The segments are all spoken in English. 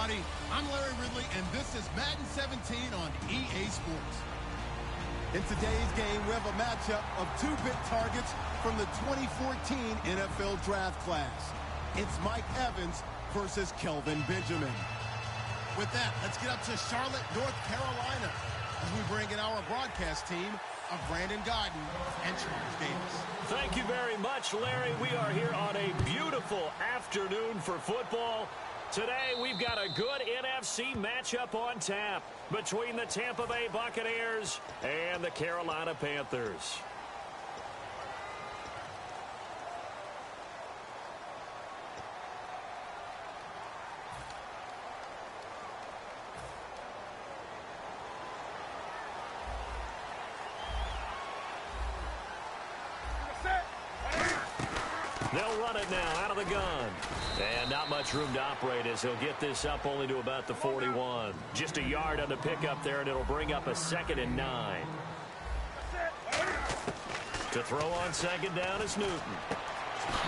everybody. I'm Larry Ridley, and this is Madden 17 on EA Sports. In today's game, we have a matchup of two big targets from the 2014 NFL Draft class. It's Mike Evans versus Kelvin Benjamin. With that, let's get up to Charlotte, North Carolina, as we bring in our broadcast team of Brandon Godden and Charles Davis. Thank you very much, Larry. We are here on a beautiful afternoon for football. Today, we've got a good NFC matchup on tap between the Tampa Bay Buccaneers and the Carolina Panthers. They'll run it now out of the gun. And not much room to operate as he'll get this up only to about the 41. Just a yard on the pickup there, and it'll bring up a 2nd and 9. To throw on 2nd down is Newton.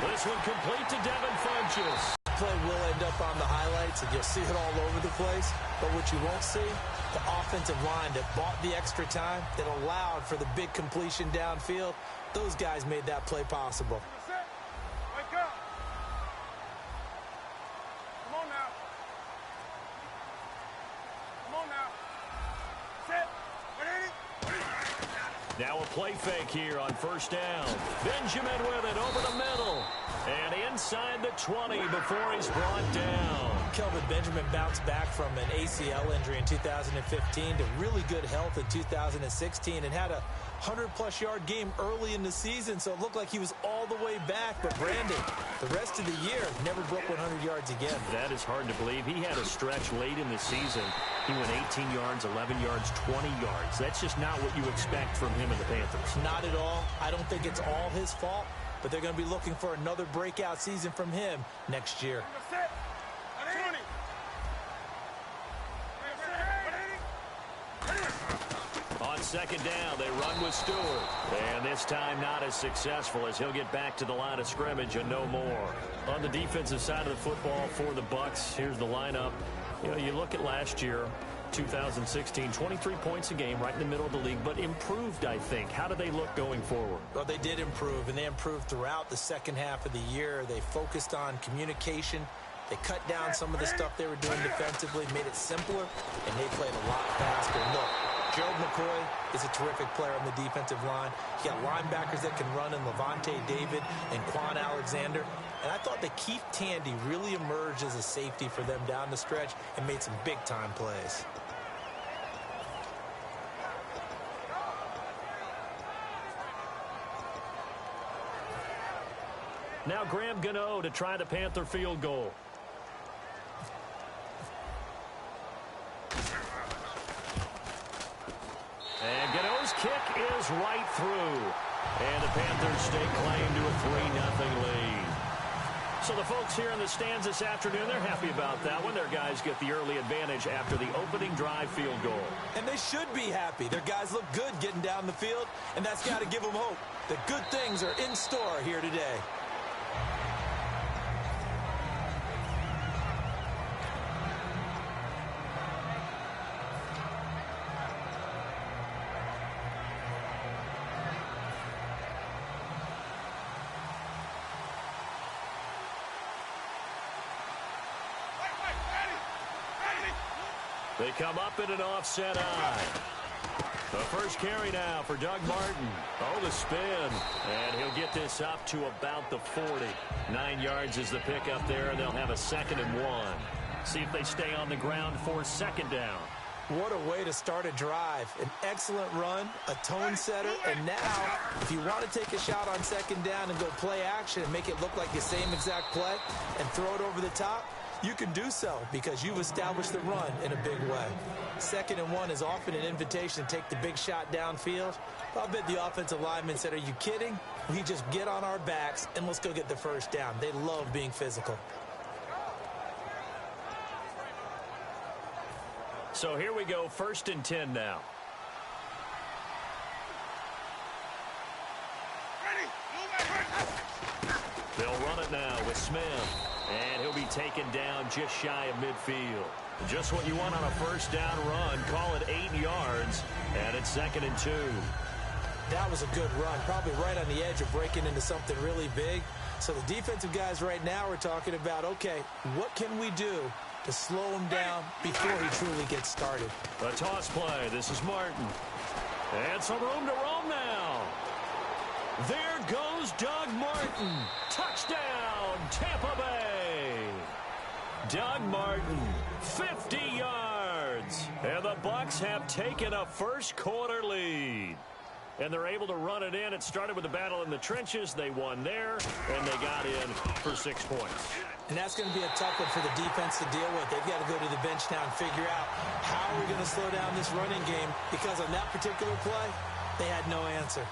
This one complete to Devin Funchess. Play will end up on the highlights, and you'll see it all over the place. But what you won't see, the offensive line that bought the extra time, that allowed for the big completion downfield, those guys made that play possible. Now a play fake here on 1st down. Benjamin with it over the middle. And inside the 20 before he's brought down. Kelvin Benjamin bounced back from an ACL injury in 2015 to really good health in 2016 and had a 100-plus yard game early in the season, so it looked like he was all the way back. But Brandon, the rest of the year, never broke 100 yards again. That is hard to believe. He had a stretch late in the season. He went 18 yards, 11 yards, 20 yards. That's just not what you expect from him and the Panthers. Not at all. I don't think it's all his fault, but they're going to be looking for another breakout season from him next year. On 2nd down, they run with Stewart. And this time not as successful as he'll get back to the line of scrimmage and no more. On the defensive side of the football for the Bucs, here's the lineup. You know, you look at last year, 2016, 23 points a game, right in the middle of the league, but improved, I think. How do they look going forward? Well, they did improve, and they improved throughout the second half of the year. They focused on communication. They cut down some of the stuff they were doing defensively, made it simpler, and they played a lot faster. Look, Gerald McCoy is a terrific player on the defensive line. You got linebackers that can run in Levante David and Quan Alexander. And I thought that Keith Tandy really emerged as a safety for them down the stretch and made some big-time plays. Now Graham Gano to try the Panther field goal. And Gano's kick is right through. And the Panthers stake claim to a 3-0 lead. So the folks here in the stands this afternoon, they're happy about that one. Their guys get the early advantage after the opening drive field goal. And they should be happy. Their guys look good getting down the field, and that's got to give them hope that good things are in store here today. They come up in an offset eye. The first carry now for Doug Martin. Oh, the spin. And he'll get this up to about the 40. 9 yards is the pickup there, and they'll have a 2nd and 1. See if they stay on the ground for 2nd down. What a way to start a drive. An excellent run, a tone setter, and now, if you want to take a shot on 2nd down and go play action and make it look like the same exact play and throw it over the top, you can do so because you've established the run in a big way. 2nd and 1 is often an invitation to take the big shot downfield. I'll bet the offensive lineman said, are you kidding? We just get on our backs and let's go get the 1st down. They love being physical. So here we go, 1st and 10 now. They'll run it now with Smith. And he'll be taken down just shy of midfield. Just what you want on a first down run. Call it 8 yards, and it's 2nd and 2. That was a good run, probably right on the edge of breaking into something really big. So the defensive guys right now are talking about, okay, what can we do to slow him down before he truly gets started? A toss play. This is Martin. And some room to roam now. There goes Doug Martin. Touchdown, Tampa Bay. Doug Martin, 50 yards. And the Bucs have taken a first-quarter lead. And they're able to run it in. It started with a battle in the trenches. They won there, and they got in for 6 points. And that's going to be a tough one for the defense to deal with. They've got to go to the bench now and figure out how we're going to slow down this running game, because on that particular play, they had no answer.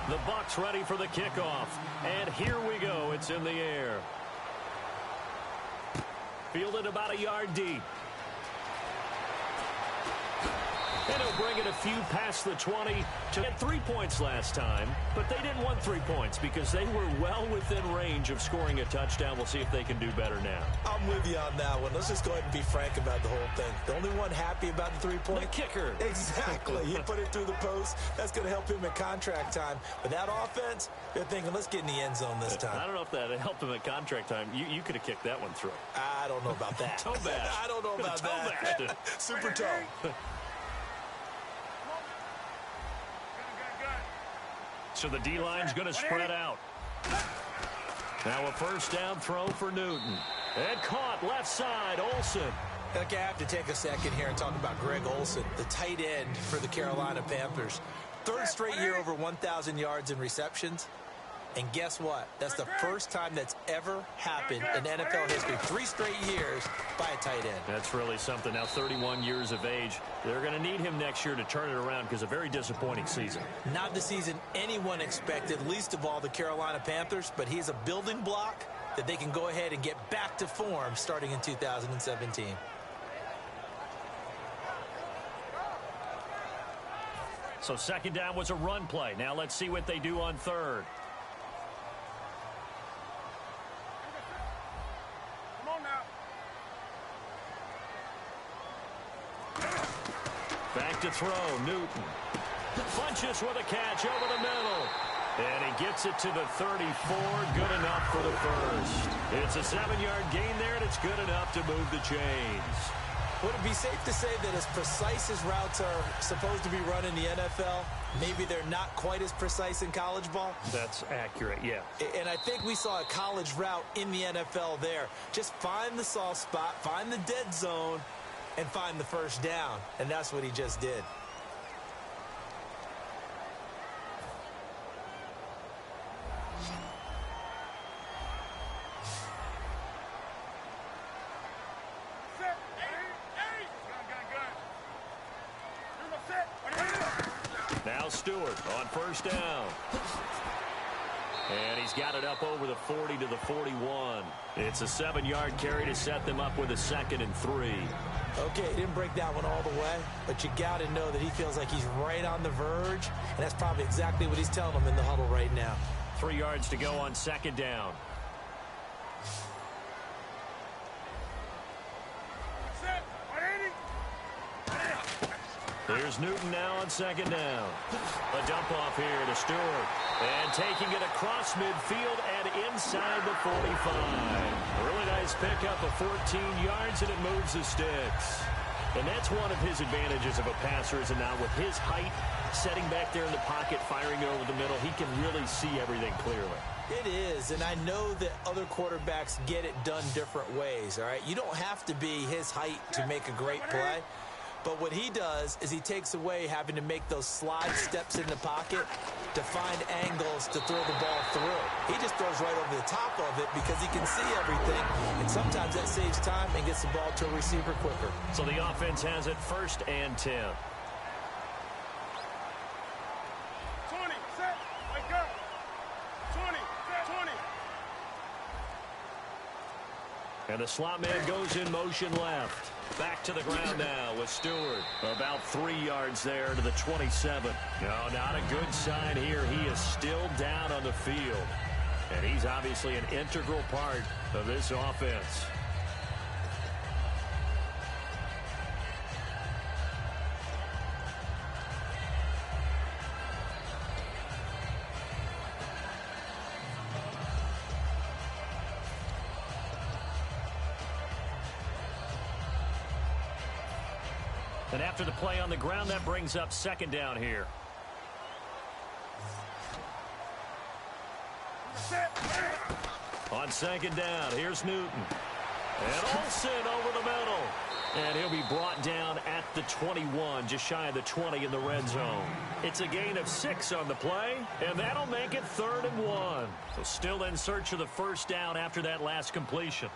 The Bucs ready for the kickoff. And here we go. It's in the air. Fielded about a yard deep. And he'll bring it a few past the 20 to get 3 points last time. But they didn't want 3 points because they were well within range of scoring a touchdown. We'll see if they can do better now. I'm with you on that one. Let's just go ahead and be frank about the whole thing. The only one happy about the 3-point? The kicker. Exactly. He put it through the post. That's going to help him at contract time. But that offense, they're thinking, let's get in the end zone this time. I don't know if that helped him at contract time. You could have kicked that one through. I don't know about that. Toe bash. I don't know about that. Super toe. So the D-line's going to spread out. Now a first down throw for Newton. And caught left side, Olsen. Okay, I have to take a second here and talk about Greg Olsen, the tight end for the Carolina Panthers. 3rd straight year over 1,000 yards in receptions. And guess what? That's the first time that's ever happened in NFL history. 3 straight years by a tight end. That's really something. Now 31 years of age. They're going to need him next year to turn it around because a very disappointing season. Not the season anyone expected, least of all the Carolina Panthers, but he's a building block that they can go ahead and get back to form starting in 2017. So 2nd down was a run play. Now let's see what they do on 3rd. Back to throw, Newton. Funches with a catch over the middle. And he gets it to the 34. Good enough for the first. It's a 7-yard gain there, and it's good enough to move the chains. Would it be safe to say that as precise as routes are supposed to be run in the NFL, maybe they're not quite as precise in college ball? That's accurate, yeah. And I think we saw a college route in the NFL there. Just find the soft spot, find the dead zone, and find the first down. And that's what he just did. Now Stewart on first down. And he's got it up over the 40 to the 41. It's a 7-yard carry to set them up with a 2nd and 3. Okay, he didn't break that one all the way, but you got to know that he feels like he's right on the verge, and that's probably exactly what he's telling them in the huddle right now. 3 yards to go on 2nd down. Here's Newton now on 2nd down. A dump off here to Stewart. And taking it across midfield and inside the 45. A really nice pickup of 14 yards, and it moves the sticks. And that's one of his advantages of a passer, is now with his height, setting back there in the pocket, firing it over the middle, he can really see everything clearly. It is, and I know that other quarterbacks get it done different ways, all right? You don't have to be his height to make a great play. But what he does is he takes away having to make those slide steps in the pocket to find angles to throw the ball through. He just throws right over the top of it because he can see everything, and sometimes that saves time and gets the ball to a receiver quicker. So the offense has it 1st and 10. 20, set, wake up. 20, set, 20. And the slot man goes in motion left. Back to the ground now with Stewart. About 3 yards there to the 27. No, not a good sign here. He is still down on the field. And he's obviously an integral part of this offense. And after the play on the ground, that brings up second down here. On second down, here's Newton. And Olsen over the middle. And he'll be brought down at the 21, just shy of the 20 in the red zone. It's a gain of 6 on the play, and that'll make it 3rd and 1. So still in search of the first down after that last completion.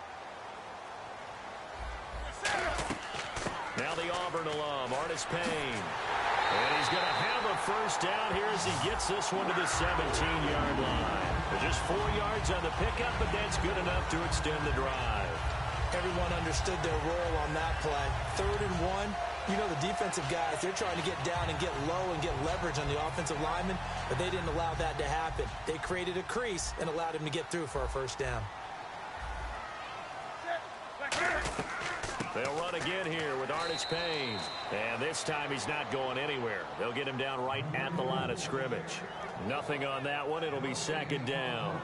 Now the Auburn alum, Artis Payne. And he's going to have a first down here as he gets this one to the 17-yard line. Just 4 yards on the pickup, but that's good enough to extend the drive. Everyone understood their role on that play. 3rd and 1. You know the defensive guys, they're trying to get down and get low and get leverage on the offensive lineman, but they didn't allow that to happen. They created a crease and allowed him to get through for a first down. They'll run again here with Artis Payne. And this time he's not going anywhere. They'll get him down right at the line of scrimmage. Nothing on that one. It'll be second down.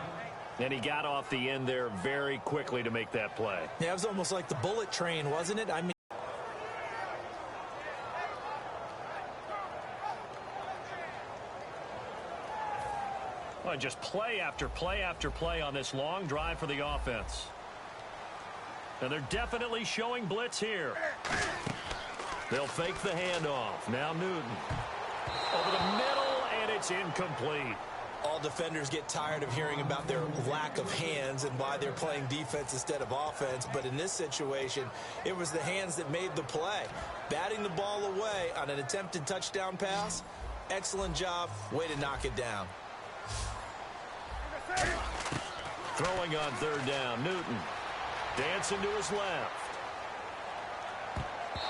And he got off the end there very quickly to make that play. Yeah, it was almost like the bullet train, wasn't it? I mean, well, just play after play after play on this long drive for the offense. And they're definitely showing blitz here. They'll fake the handoff. Now Newton. Over the middle, and it's incomplete. all defenders get tired of hearing about their lack of hands and why they're playing defense instead of offense. But in this situation, it was the hands that made the play. Batting the ball away on an attempted touchdown pass. Excellent job. Way to knock it down. Throwing on third down, Newton. Dancing to his left.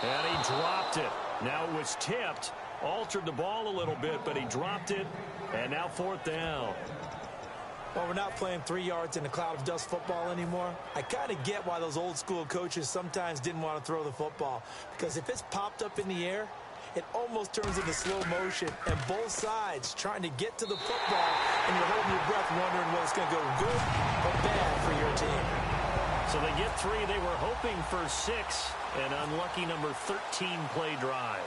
And he dropped it. Now it was tipped. Altered the ball a little bit, but he dropped it. And now fourth down. Well, we're not playing 3 yards in a cloud of dust football anymore. I kind of get why those old school coaches sometimes didn't want to throw the football. Because if it's popped up in the air, it almost turns into slow motion. And both sides trying to get to the football, and you're holding your breath wondering whether it's going to go good or bad for your team. So they get 3. They were hoping for 6. An unlucky number 13 play drive.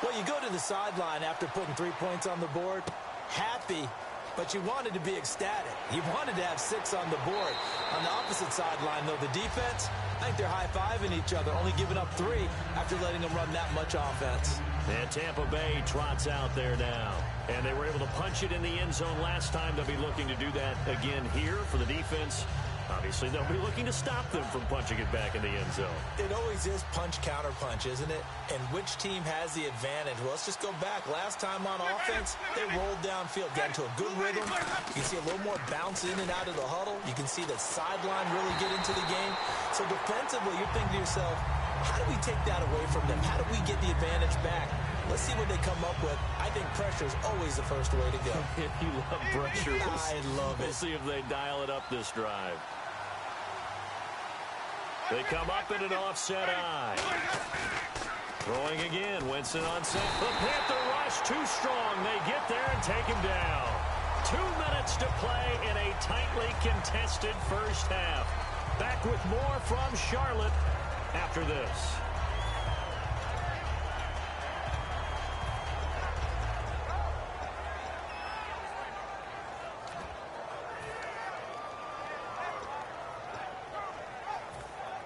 Well, you go to the sideline after putting 3 points on the board, happy, but you wanted to be ecstatic. You wanted to have 6 on the board. On the opposite sideline, though, the defense, I think they're high-fiving each other, only giving up 3 after letting them run that much offense. And Tampa Bay trots out there now. And they were able to punch it in the end zone last time. They'll be looking to do that again here for the defense. Obviously, they'll be looking to stop them from punching it back in the end zone. It always is punch-counter-punch, isn't it? And which team has the advantage? Well, let's just go back. Last time on offense, they rolled downfield, got into a good rhythm. You can see a little more bounce in and out of the huddle. You can see the sideline really get into the game. So defensively, you're thinking to yourself, how do we take that away from them? How do we get the advantage back? Let's see what they come up with. I think pressure is always the first way to go. You love pressure. I love it. We'll see if they dial it up this drive. They come up in an offset eye. Throwing again. Winston on set. The Panther rush too strong. They get there and take him down. 2 minutes to play in a tightly contested first half. Back with more from Charlotte after this.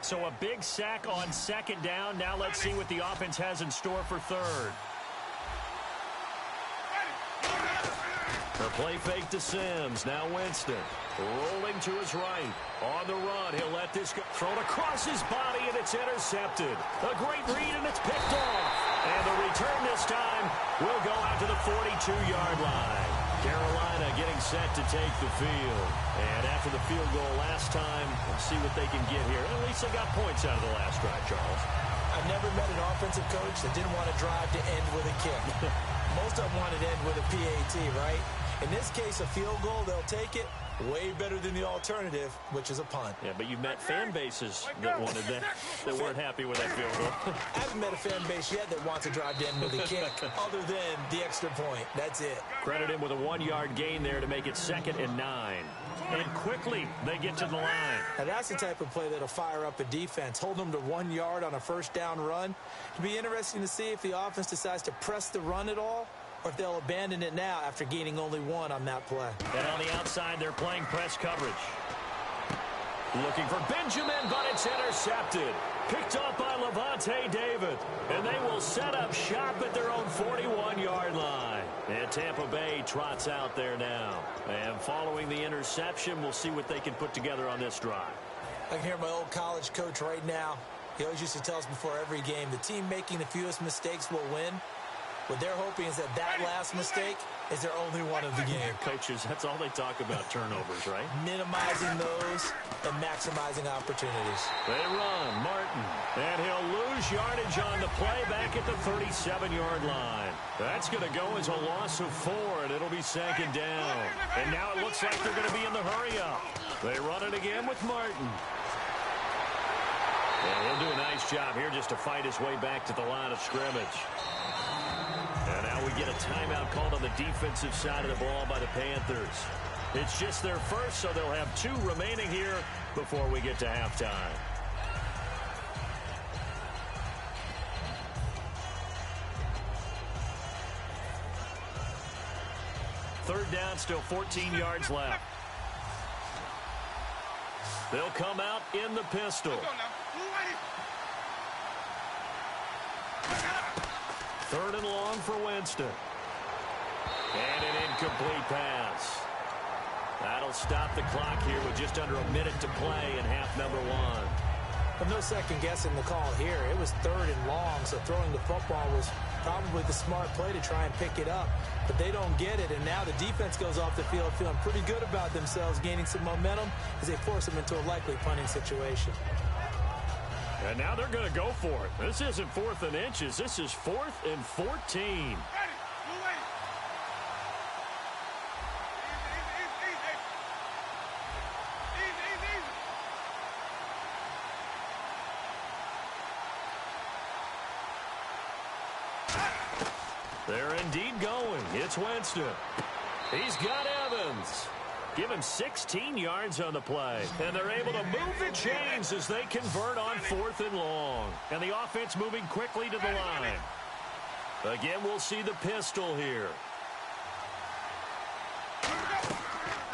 So a big sack on second down. Now let's see what the offense has in store for third. The play fake to Sims. Now Winston rolling to his right. On the run. He'll let this go. Thrown across his body, and it's intercepted. A great read, and it's picked off. And the return this time will go out to the 42-yard line. Carolina getting set to take the field. And after the field goal last time, we'll see what they can get here. At least they got points out of the last drive, Charles. I've never met an offensive coach that didn't want to drive to end with a kick. Most of them wanted to end with a PAT, right? In this case, a field goal, they'll take it. Way better than the alternative, which is a punt. Yeah, but you've met fan bases that wanted that, that weren't happy with that field goal. I haven't met a fan base yet that wants to drive to end with a kick, other than the extra point. That's it. Credit him with a 1-yard gain there to make it 2nd and 9. And quickly they get to the line. Now that's the type of play that'll fire up a defense. Hold them to 1 yard on a first down run. It'll be interesting to see if the offense decides to press the run at all, or if they'll abandon it now after gaining only 1 on that play. And on the outside, they're playing press coverage. Looking for Benjamin, but it's intercepted. Picked up by Levante David. And they will set up shop at their own 41-yard line. And Tampa Bay trots out there now. And following the interception, we'll see what they can put together on this drive. I can hear my old college coach right now. He always used to tell us before every game, the team making the fewest mistakes will win. What they're hoping is that last mistake is their only one of the game. Coaches, that's all they talk about, turnovers, right? Minimizing those and maximizing opportunities. They run, Martin, and he'll lose yardage on the play back at the 37-yard line. That's going to go as a loss of 4, and it'll be 2nd down. And now it looks like they're going to be in the hurry-up. They run it again with Martin. And he'll do a nice job here just to fight his way back to the line of scrimmage. And now we get a timeout called on the defensive side of the ball by the Panthers. It's just their first, so they'll have 2 remaining here before we get to halftime. Third down, still 14 yards left. They'll come out in the pistol. Third and long for Winston. And an incomplete pass. That'll stop the clock here with just under a minute to play in half number 1. Well, no second guessing the call here. It was 3rd and long, so throwing the football was probably the smart play to try and pick it up. But they don't get it, and now the defense goes off the field feeling pretty good about themselves, gaining some momentum as they force them into a likely punting situation. And now they're going to go for it. This isn't 4th and inches. This is 4th and 14. They're indeed going. It's Winston. He's got Evans. Give him 16 yards on the play. And they're able to move the chains as they convert on 4th and long. And the offense moving quickly to the line. Again, we'll see the pistol here.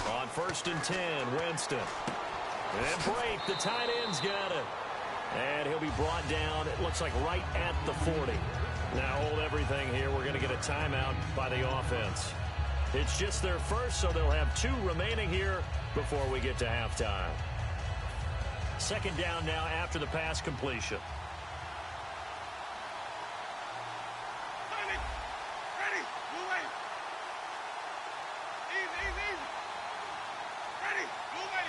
On 1st and 10, Winston. And break, the tight end's got it. And he'll be brought down, it looks like right at the 40. Now hold everything here. We're going to get a timeout by the offense. It's just their first, so they'll have 2 remaining here before we get to halftime. 2nd down now after the pass completion. Ready, move away. Easy, easy, easy. Ready, move away.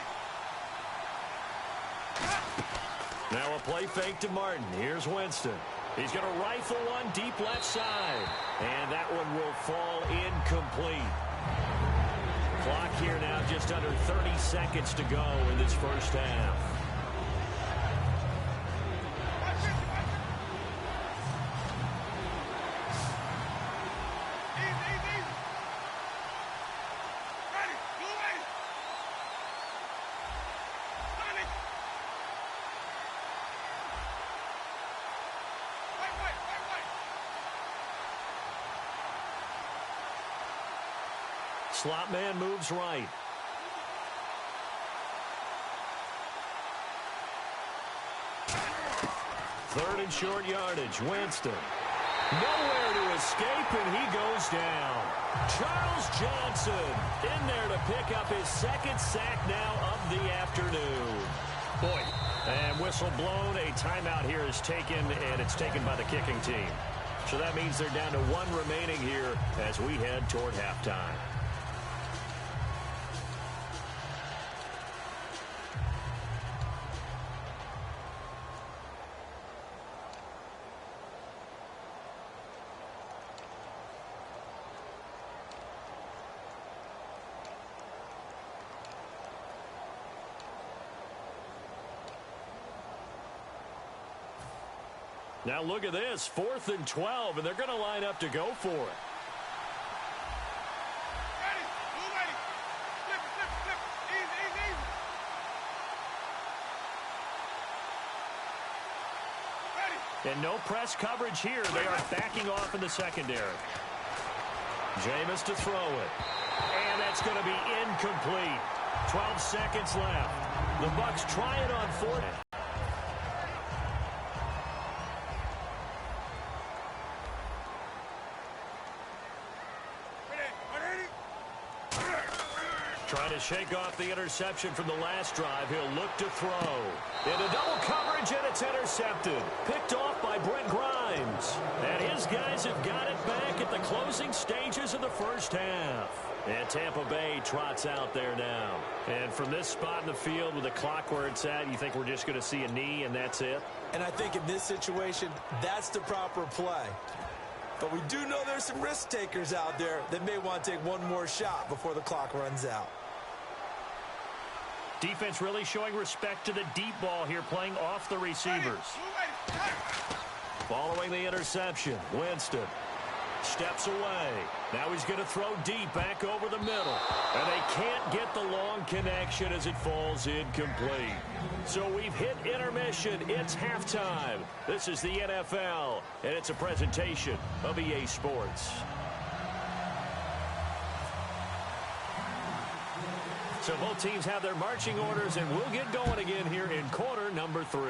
Now a play fake to Martin. Here's Winston. He's going to rifle one deep left side. And that one will fall incomplete. Clock here now just under 30 seconds to go in this first half. Slot man moves right. Third and short yardage. Winston. Nowhere to escape, and he goes down. Charles Johnson in there to pick up his 2nd sack now of the afternoon. Boy, and whistle blown. A timeout here is taken, and it's taken by the kicking team. So that means they're down to 1 remaining here as we head toward halftime. Now look at this, 4th and 12, and they're going to line up to go for it. Ready, move ready. Flip, flip, flip. Easy, easy, easy. And no press coverage here. They are backing off in the secondary. Jameis to throw it. And that's going to be incomplete. 12 seconds left. The Bucs try it on fourth. Trying to shake off the interception from the last drive. He'll look to throw. Into double coverage, and it's intercepted. Picked off by Brent Grimes. And his guys have got it back at the closing stages of the first half. And Tampa Bay trots out there now. And from this spot in the field with the clock where it's at, you think we're just going to see a knee and that's it? And I think in this situation, that's the proper play. But we do know there's some risk takers out there that may want to take one more shot before the clock runs out. Defense really showing respect to the deep ball here, playing off the receivers. Following the interception, Winston steps away. Now he's going to throw deep back over the middle. And they can't get the long connection as it falls incomplete. So we've hit intermission. It's halftime. This is the NFL, and it's a presentation of EA Sports. So both teams have their marching orders, and we'll get going again here in quarter number 3.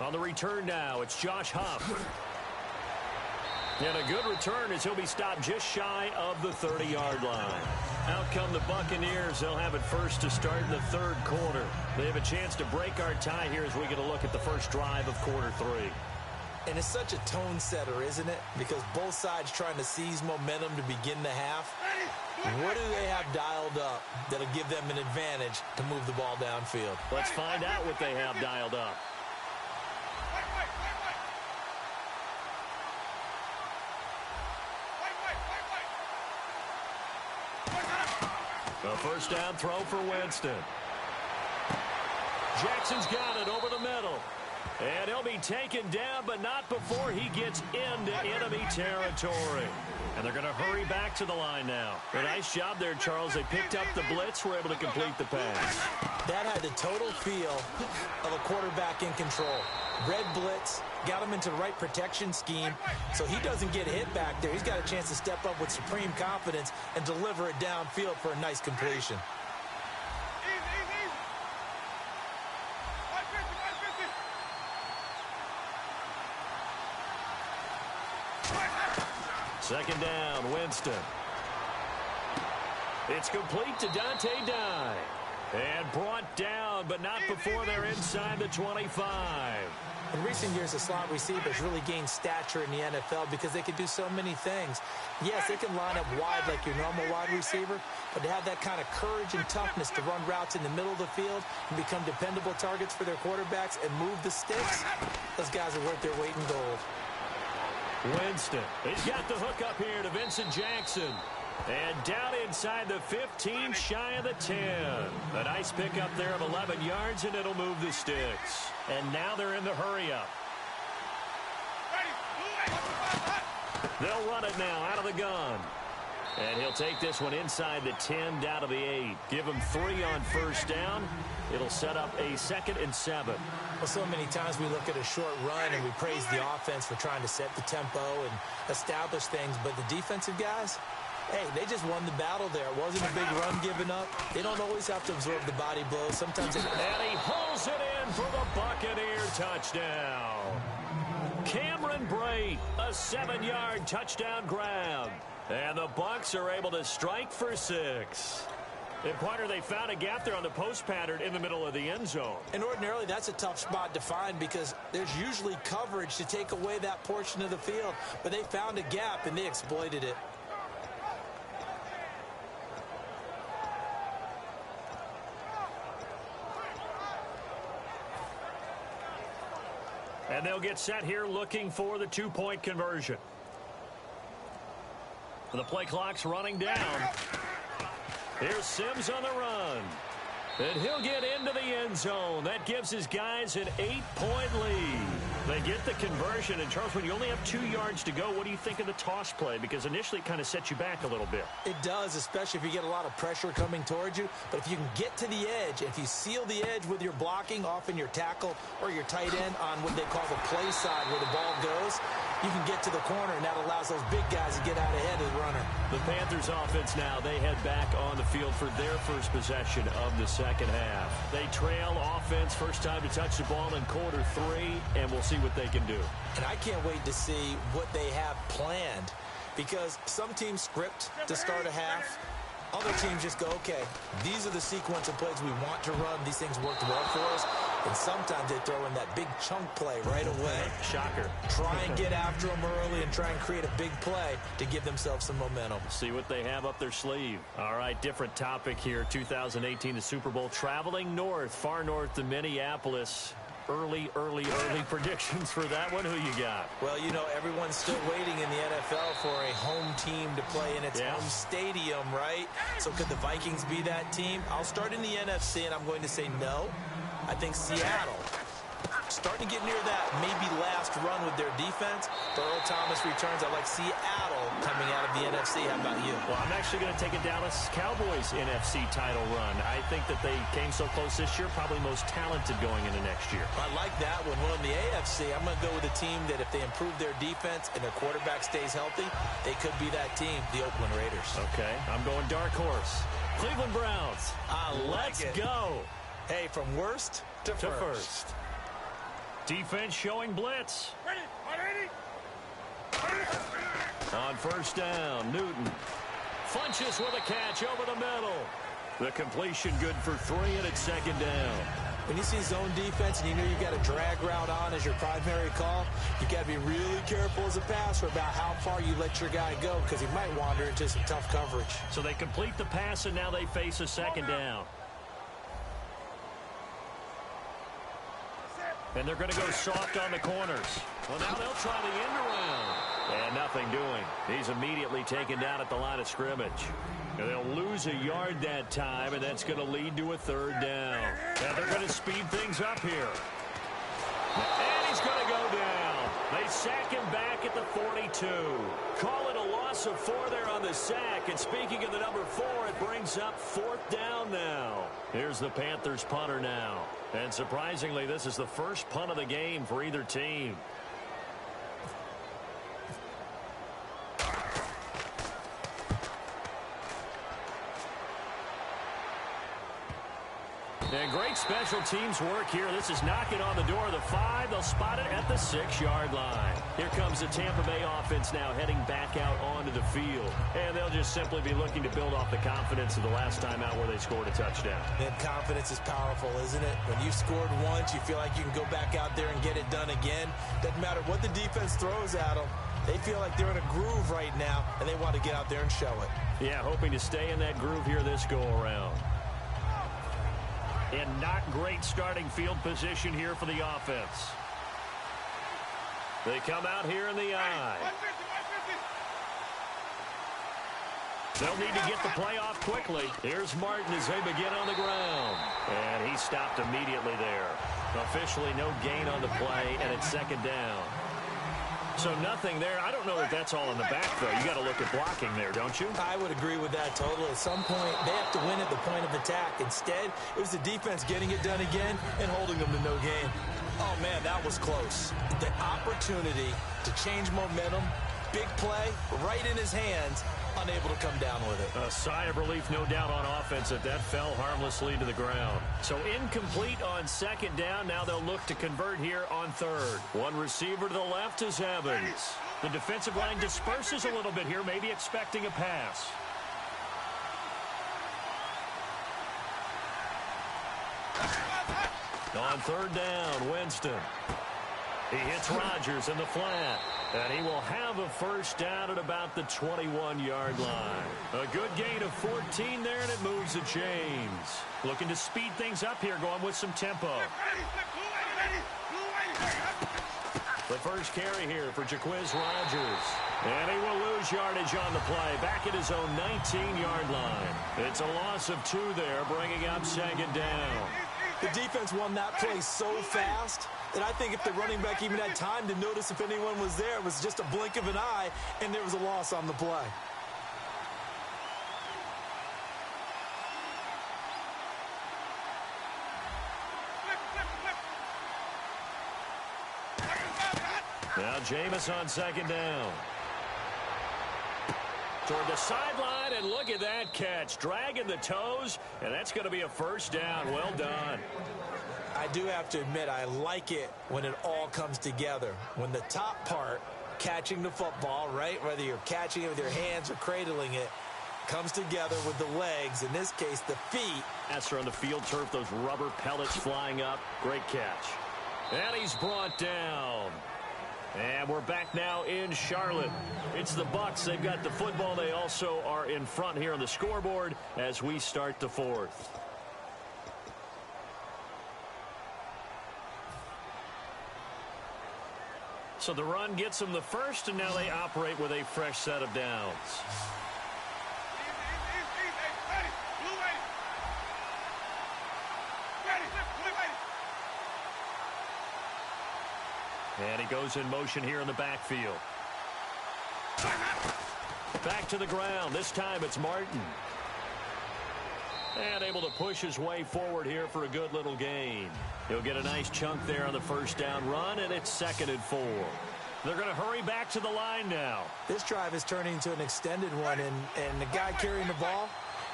On the return now, it's Josh Huff. And a good return as he'll be stopped just shy of the 30-yard line. Out come the Buccaneers. They'll have it first to start in the third quarter. They have a chance to break our tie here as we get a look at the first drive of quarter 3. And it's such a tone setter, isn't it? Because both sides trying to seize momentum to begin the half. What do they have dialed up that'll give them an advantage to move the ball downfield? Let's find out what they have dialed up. A first down throw for Winston. Jackson's got it over the middle. And he'll be taken down, but not before he gets into enemy territory. And they're going to hurry back to the line now. A nice job there, Charles. They picked up the blitz, were able to complete the pass. That had the total feel of a quarterback in control. Red blitz, got him into the right protection scheme, so he doesn't get hit back there. He's got a chance to step up with supreme confidence and deliver it downfield for a nice completion. Second down, Winston. It's complete to Dante Dye. And brought down, but not before they're inside the 25. In recent years, the slot receivers really gained stature in the NFL because they can do so many things. Yes, they can line up wide like your normal wide receiver, but to have that kind of courage and toughness to run routes in the middle of the field and become dependable targets for their quarterbacks and move the sticks, those guys are worth their weight in gold. Winston, he's got the hook up here to Vincent Jackson. And down inside the 15, shy of the 10. A nice pickup there of 11 yards, and it'll move the sticks. And now they're in the hurry-up. They'll run it now out of the gun. And he'll take this one inside the 10, down to the 8. Give him 3 on first down. It'll set up a 2nd and 7. Well, so many times we look at a short run and we praise the offense for trying to set the tempo and establish things. But the defensive guys, hey, they just won the battle there. It wasn't a big run given up. They don't always have to absorb the body blows. Sometimes they... And he pulls it in for the Buccaneer touchdown. Cameron Brate, a 7-yard touchdown grab. And the Bucs are able to strike for 6. And Pointer, they found a gap there on the post pattern in the middle of the end zone. And ordinarily, that's a tough spot to find because there's usually coverage to take away that portion of the field. But they found a gap, and they exploited it. And they'll get set here looking for the 2-point conversion. The play clock's running down. Here's Sims on the run. And he'll get into the end zone. That gives his guys an 8-point lead. They get the conversion, and Charles, when you only have 2 yards to go, what do you think of the toss play? Because initially it kind of sets you back a little bit. It does, especially if you get a lot of pressure coming towards you. But if you can get to the edge, if you seal the edge with your blocking, often your tackle or your tight end on what they call the play side where the ball goes, you can get to the corner, and that allows those big guys to get out ahead of the runner. The Panthers offense now, they head back on the field for their first possession of the second half. They trail offense, first time to touch the ball in quarter 3, and we'll see what they can do. And I can't wait to see what they have planned, because some teams script to start a half. Other teams just go, okay, these are the sequence of plays we want to run. These things worked well for us. And sometimes they throw in that big chunk play right away. Shocker. Try and get after them early and try and create a big play to give themselves some momentum. See what they have up their sleeve. All right, different topic here. 2018, the Super Bowl, traveling north, far north to Minneapolis. Early predictions for that one. Who you got? Well, you know, everyone's still waiting in the NFL for a home team to play in its home stadium, right? So could the Vikings be that team? I'll start in the NFC, and I'm going to say no. I think Seattle, starting to get near that maybe last run with their defense. But Earl Thomas returns. I like Seattle coming out of the NFC. How about you? Well, I'm actually going to take a Dallas Cowboys NFC title run. I think that they came so close this year, probably most talented going into next year. I like that one. Well, in the AFC, I'm going to go with a team that if they improve their defense and their quarterback stays healthy, they could be that team, the Oakland Raiders. Okay, I'm going dark horse. Cleveland Browns. Let's go. Hey, from worst to first. Defense showing blitz. Ready. On first down, Newton Funches with a catch over the middle. The completion good for 3, and it's second down. When you see zone defense and you know you've got a drag route on as your primary call, you've got to be really careful as a passer about how far you let your guy go, because he might wander into some tough coverage. So they complete the pass, and now they face a second down. And they're going to go soft on the corners. Well, now they'll try the end around. And nothing doing. He's immediately taken down at the line of scrimmage. And they'll lose a yard that time, and that's going to lead to a third down. And they're going to speed things up here. And he's going to go down. They sack him back at the 42. Call it a loss of 4 there on the sack. And speaking of the number 4, it brings up 4th down now. Here's the Panthers punter now. And surprisingly, this is the first punt of the game for either team. And great special teams work here. This is knocking on the door of the 5. They'll spot it at the 6-yard line. Here comes the Tampa Bay offense now heading back out onto the field. And they'll just simply be looking to build off the confidence of the last time out where they scored a touchdown. And confidence is powerful, isn't it? When you've scored once, you feel like you can go back out there and get it done again. Doesn't matter what the defense throws at them. They feel like they're in a groove right now, and they want to get out there and show it. Yeah, hoping to stay in that groove here this go-around. And not great starting field position here for the offense. They come out here in the eye. They'll need to get the play off quickly. Here's Martin as they begin on the ground. And he stopped immediately there. Officially no gain on the play, and it's second down. So nothing there. I don't know that that's all in the back, though. You got to look at blocking there, don't you? I would agree with that totally. At some point, they have to win at the point of attack. Instead, it was the defense getting it done again and holding them to no gain. Oh, man, that was close. The opportunity to change momentum, big play, right in his hands, unable to come down with it. A sigh of relief, no doubt, on offense if that fell harmlessly to the ground. So incomplete on second down. Now they'll look to convert here on third. One receiver to the left is Evans. The defensive line disperses a little bit here, maybe expecting a pass. On third down, Winston. He hits Rodgers in the flat. And he will have a first down at about the 21-yard line. A good gain of 14 there, and it moves to James. Looking to speed things up here, going with some tempo. The first carry here for Jaquiz Rodgers. And he will lose yardage on the play, back at his own 19-yard line. It's a loss of 2 there, bringing up second down. The defense won that play so fast that I think if the running back even had time to notice if anyone was there, it was just a blink of an eye, and there was a loss on the play. Now Jameis on second down. Toward the sideline, and look at that catch. Dragging the toes, and that's going to be a first down. Well done. I do have to admit, I like it when it all comes together. When the top part, catching the football, right, whether you're catching it with your hands or cradling it, comes together with the legs, in this case, the feet. Passer on the field turf, those rubber pellets flying up. Great catch. And he's brought down. And we're back now in Charlotte. It's the Bucs. They've got the football. They also are in front here on the scoreboard as we start the fourth. So the run gets them the first, and now they operate with a fresh set of downs. And he goes in motion here in the backfield. Back to the ground. This time it's Martin. And able to push his way forward here for a good little gain. He'll get a nice chunk there on the first down run, and it's 2nd and 4. They're going to hurry back to the line now. This drive is turning into an extended one, and the guy carrying the ball,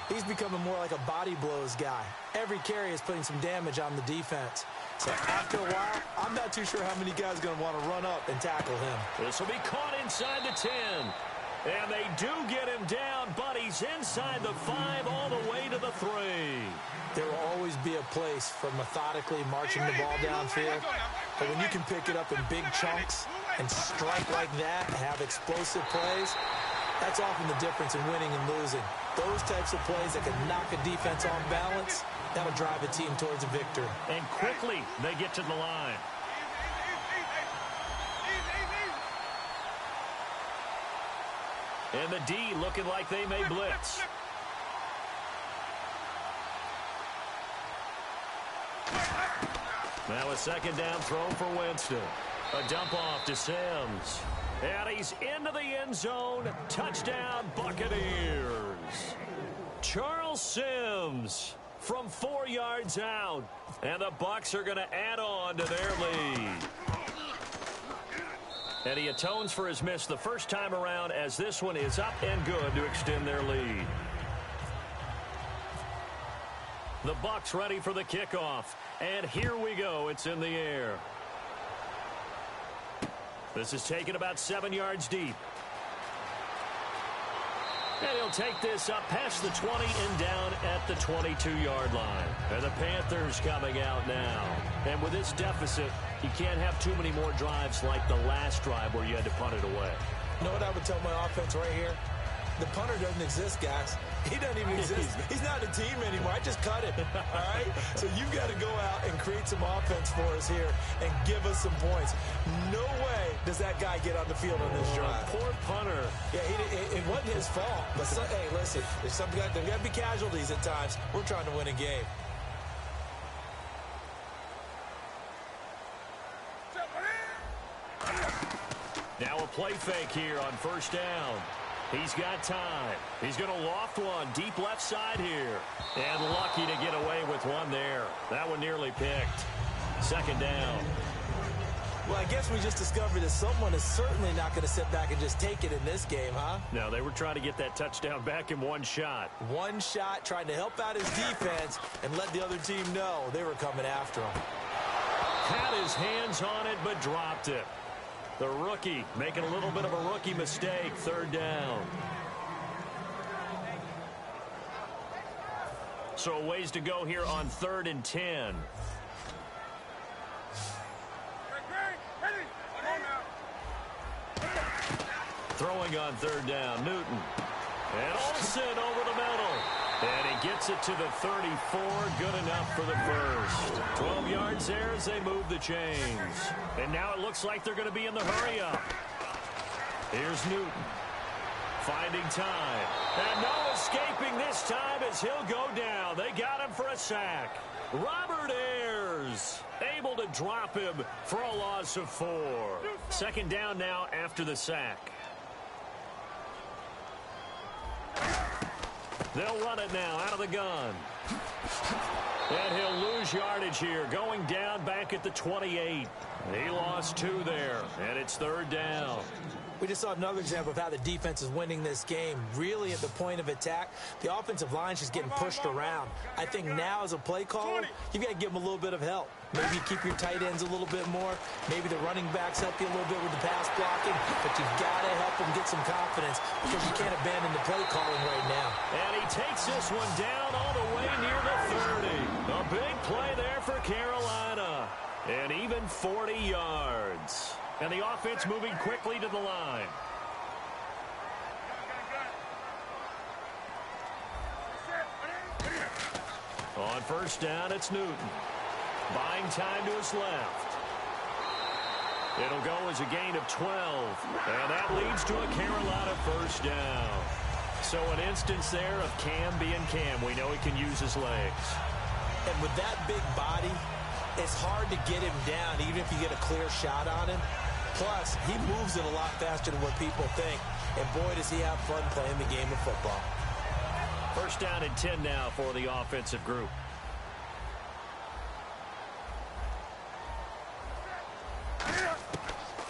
he's becoming more like a body blows guy. Every carry is putting some damage on the defense. So after a while, I'm not too sure how many guys are going to want to run up and tackle him. This will be caught inside the 10. And they do get him down, but he's inside the 5 all the way to the 3. There will always be a place for methodically marching the ball downfield. But when you can pick it up in big chunks and strike like that and have explosive plays, that's often the difference in winning and losing. Those types of plays that can knock a defense off balance, that'll drive a team towards a victory. And quickly they get to the line. And the D looking like they may blitz. Now a second down throw for Winston. A dump off to Sims. And he's into the end zone. Touchdown, Buccaneers. Charles Sims from 4 yards out. And the Bucs are going to add on to their lead. And he atones for his miss the first time around, as this one is up and good to extend their lead. The Bucs ready for the kickoff. And here we go. It's in the air. This is taken about 7 yards deep. And he'll take this up past the 20 and down at the 22-yard line. And the Panthers coming out now. And with this deficit, you can't have too many more drives like the last drive where you had to punt it away. You know what I would tell my offense right here? The punter doesn't exist, guys. He doesn't even exist. He's not a team anymore. I just cut it, all right? So you've got to go out and create some offense for us here and give us some points. No way does that guy get on the field on this drive. Poor punter. Yeah, it wasn't his fault. But hey, listen, there's got to be casualties at times. We're trying to win a game. Now a play fake here on first down. He's got time. He's going to loft one deep left side here. And lucky to get away with one there. That one nearly picked. Second down. Well, I guess we just discovered that someone is certainly not going to sit back and just take it in this game, huh? No, they were trying to get that touchdown back in one shot. One shot, trying to help out his defense and let the other team know they were coming after him. Had his hands on it, but dropped it. The rookie making a little bit of a rookie mistake. Third down. So a ways to go here on 3rd and 10. Throwing on 3rd down, Newton. And Olsen over the middle. And he gets it to the 34. Good enough for the first. 12 yards there as they move the chains. And now it looks like they're going to be in the hurry-up. Here's Newton. Finding time. And no escaping this time as he'll go down. They got him for a sack. Robert Ayers able to drop him for a loss of 4. Second down now after the sack. They'll run it now out of the gun. And he'll lose yardage here, going down back at the 28. He lost 2 there, and it's third down. We just saw another example of how the defense is winning this game. Really at the point of attack, the offensive line's just getting pushed around. I think now as a play caller, you've got to give them a little bit of help. Maybe keep your tight ends a little bit more. Maybe the running backs help you a little bit with the pass blocking. But you've got to help them get some confidence because you can't abandon the play calling right now. And he takes this one down all the way near the 30. A big play there for Carolina. And even 40 yards. And the offense moving quickly to the line. On first down, it's Newton. Buying time to his left. It'll go as a gain of 12. And that leads to a Carolina first down. So an instance there of Cam being Cam. We know he can use his legs. And with that big body, it's hard to get him down, even if you get a clear shot on him. Plus, he moves it a lot faster than what people think. And boy, does he have fun playing the game of football. First down and 10 now for the offensive group.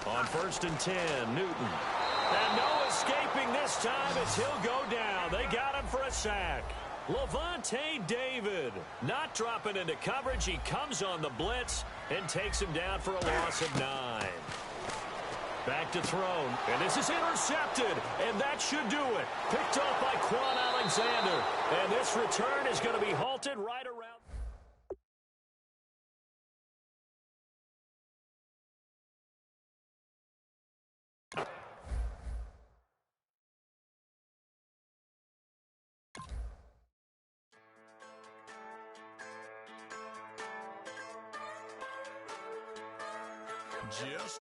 On first and 10, Newton. And no escaping this time as he'll go down. They got him for a sack. Levante David not dropping into coverage. He comes on the blitz and takes him down for a loss of 9. Back to throw, and this is intercepted, and that should do it. Picked off by Quan Alexander, and this return is going to be halted right around. Just